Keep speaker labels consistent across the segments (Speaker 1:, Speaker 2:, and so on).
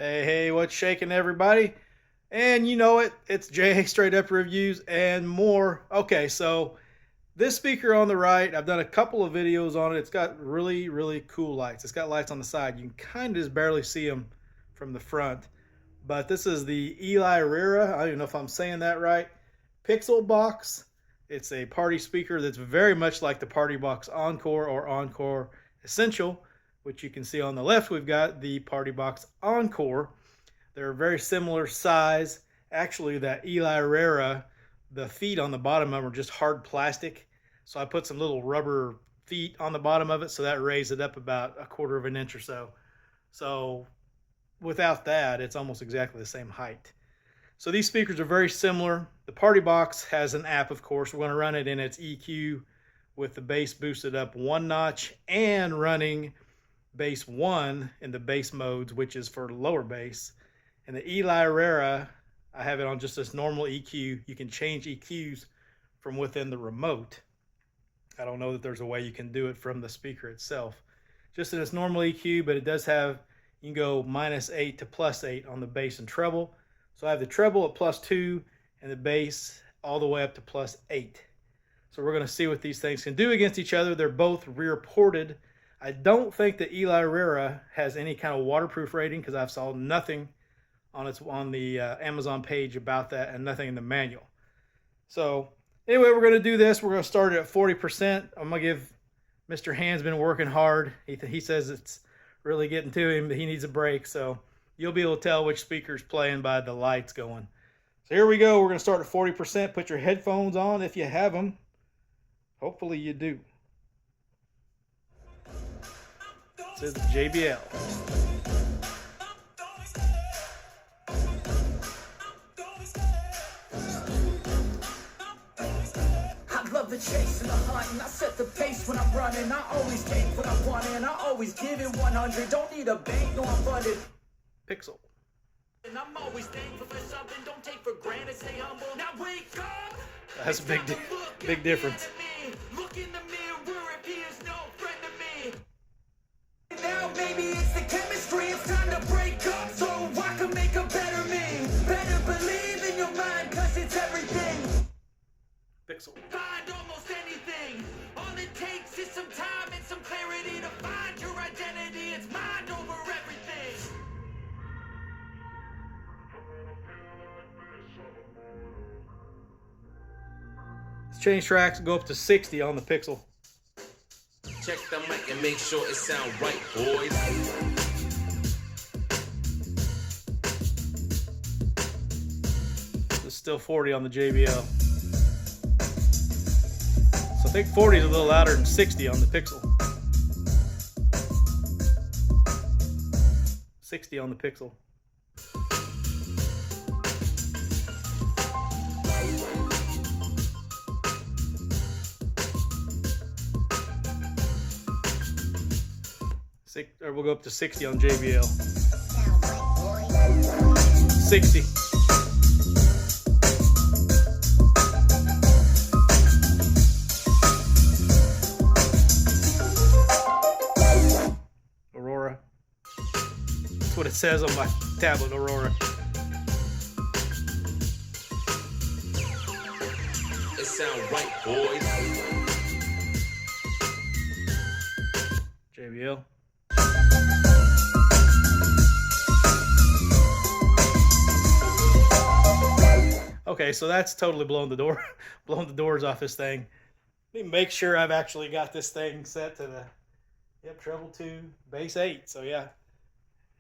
Speaker 1: Hey, what's shaking, everybody? And you know it, it's Jay Straight Up Reviews and more. Okay, so this speaker on the right, I've done a couple of videos on it. It's got really, really cool lights. It's got lights on the side. You can kind of just barely see them from the front. But this is the Elirira, I don't even know if I'm saying that right, Pixel Box. It's a party speaker that's very much like the Partybox Encore or Encore Essential, which you can see on the left. We've got the Partybox Encore. They're a very similar size. Actually, that Elirira, the feet on the bottom of them are just hard plastic. So I put some little rubber feet on the bottom of it, so that raised it up about 1/4 of an inch or so. So without that, it's almost exactly the same height. So these speakers are very similar. The Partybox has an app, of course. We're going to run it in its EQ with the bass boosted up 1 notch and running bass 1 in the bass modes, which is for lower bass. And the Elirira, I have it on just this normal EQ. You can change EQs from within the remote. I don't know that there's a way you can do it from the speaker itself. Just in its normal EQ, but it does have, you can go -8 to +8 on the bass and treble. So I have the treble at +2 and the bass all the way up to +8. So we're going to see what these things can do against each other. They're both rear ported. I don't think the Elirira has any kind of waterproof rating because I've saw nothing on the Amazon page about that and nothing in the manual. So anyway, we're going to do this. We're going to start it at 40%. I'm going to give Mr. Hand's been working hard. He says it's really getting to him, but he needs a break. So you'll be able to tell which speaker's playing by the lights going. So here we go. We're going to start at 40%. Put your headphones on if you have them. Hopefully you do. This is JBL.
Speaker 2: The chase and the hunt, and I set the pace when I'm running. I always take what I want and I always give it 100. Don't need a bank, no, I'm funded.
Speaker 1: Pixel.
Speaker 2: And I'm always thankful for something. Don't take for granted, stay humble. Now wake up.
Speaker 1: That's a big difference.
Speaker 2: Look in the mirror, if he is no friend to me. Now maybe it's the chemistry. It's time to break up so I can make a better me. Better believe in your mind, cause it's everything.
Speaker 1: Pixel.
Speaker 2: Find almost anything. All it takes is some time and some clarity to find your identity. It's mind over everything.
Speaker 1: Let's change tracks and go up to 60 on the Pixel.
Speaker 3: Check the mic and make sure it sound right, boys.
Speaker 1: This is still 40 on the JBL. So I think 40 is a little louder than 60 on the Pixel. 60 on the Pixel. Or we'll go up to 60 on JBL. 60. Aurora. That's what it says on my tablet, Aurora.
Speaker 3: It sound right, boys.
Speaker 1: JBL. Okay, so that's totally blown the doors off this thing. Let me make sure I've actually got this thing set to the treble 2, bass 8. So yeah,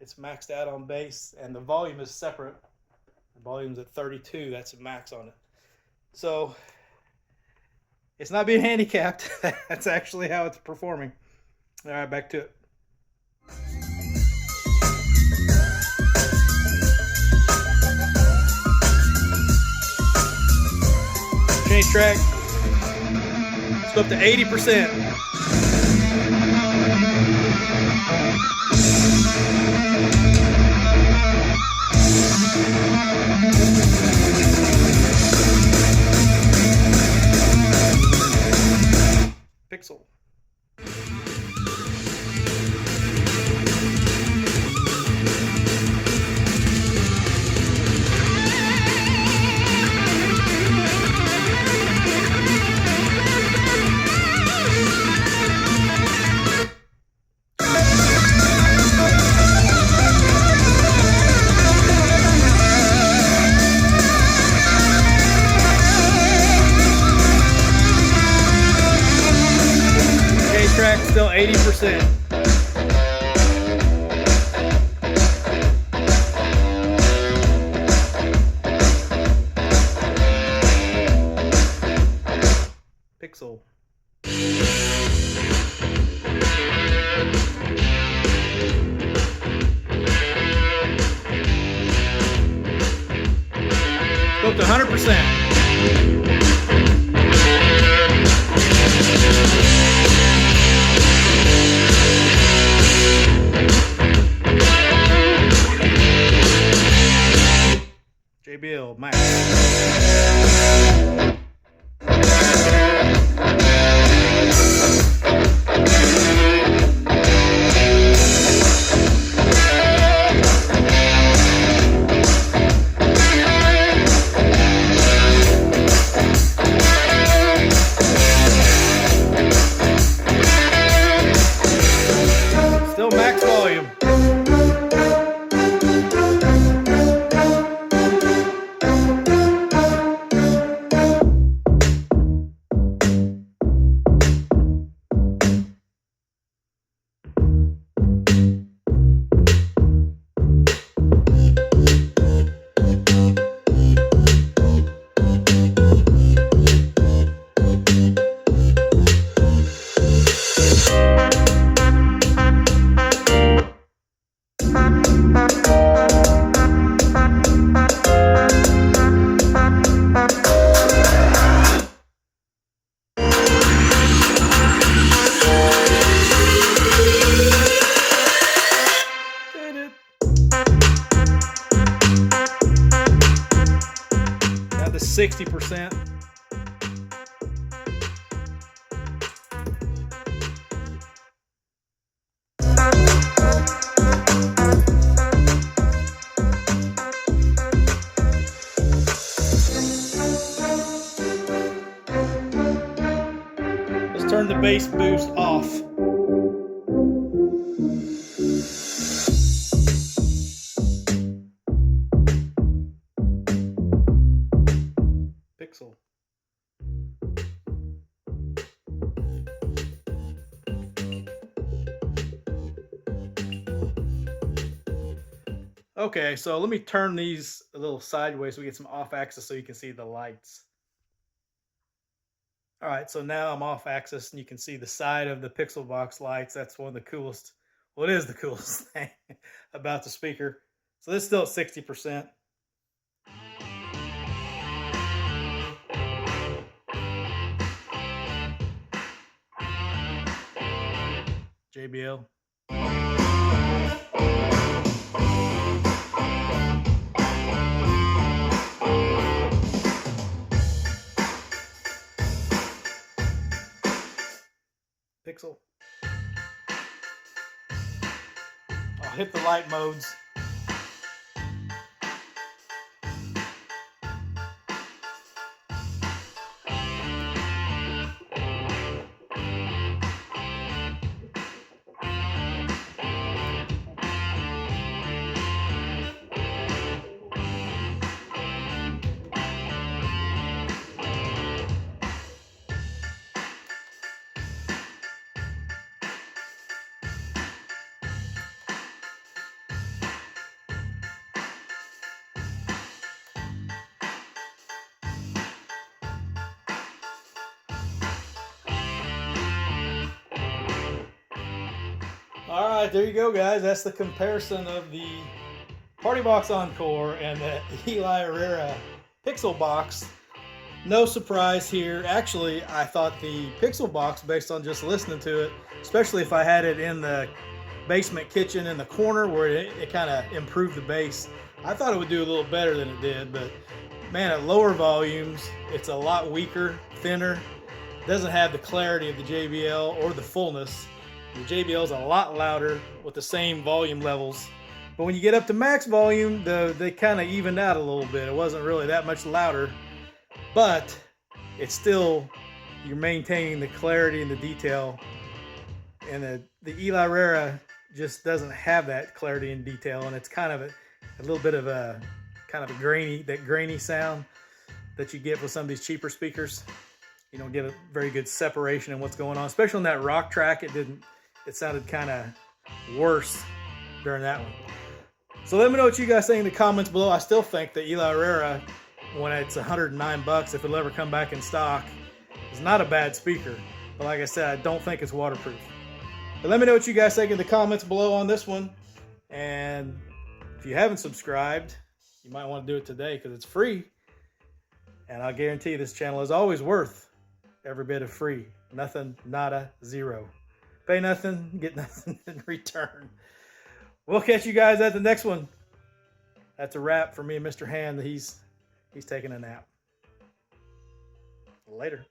Speaker 1: it's maxed out on bass, and the volume is separate. The volume's at 32. That's a max on it. So it's not being handicapped. That's actually how it's performing. All right, back to it. Change track. Let's go up to 80%. Pixel. 100%. JBL Max. Still max volume. Got the 60%. Let's turn the bass boost off. Pixel. Okay, so let me turn these a little sideways so we get some off axis so you can see the lights. All right, so now I'm off axis and you can see the side of the Pixel Box lights. That's one of the coolest, well, it is the coolest thing about the speaker. So this is still at 60%. JBL. Pixel. I'll hit the light modes. All right, there you go, guys. That's the comparison of the Partybox Encore and the Elirira Pixel Box. No surprise here. Actually, I thought the Pixel Box, based on just listening to it, especially if I had it in the basement kitchen in the corner where it kind of improved the bass, I thought it would do a little better than it did. But man, at lower volumes, it's a lot weaker, thinner. It doesn't have the clarity of the JBL or the fullness. The JBL is a lot louder with the same volume levels. But when you get up to max volume, they kind of evened out a little bit. It wasn't really that much louder, but it's still, you're maintaining the clarity and the detail. And the Elirira just doesn't have that clarity and detail, and it's kind of a little bit of a grainy sound that you get with some of these cheaper speakers. You don't get a very good separation in what's going on, especially on that rock track. It sounded kind of worse during that one. So let me know what you guys think in the comments below. I still think the Elirira, when it's $109, if it'll ever come back in stock, is not a bad speaker. But like I said, I don't think it's waterproof. But let me know what you guys think in the comments below on this one. And if you haven't subscribed, you might want to do it today because it's free. And I guarantee this channel is always worth every bit of free. Nothing, nada, zero. Pay nothing, get nothing in return. We'll catch you guys at the next one. That's a wrap for me and Mr. Hand. He's taking a nap. Later.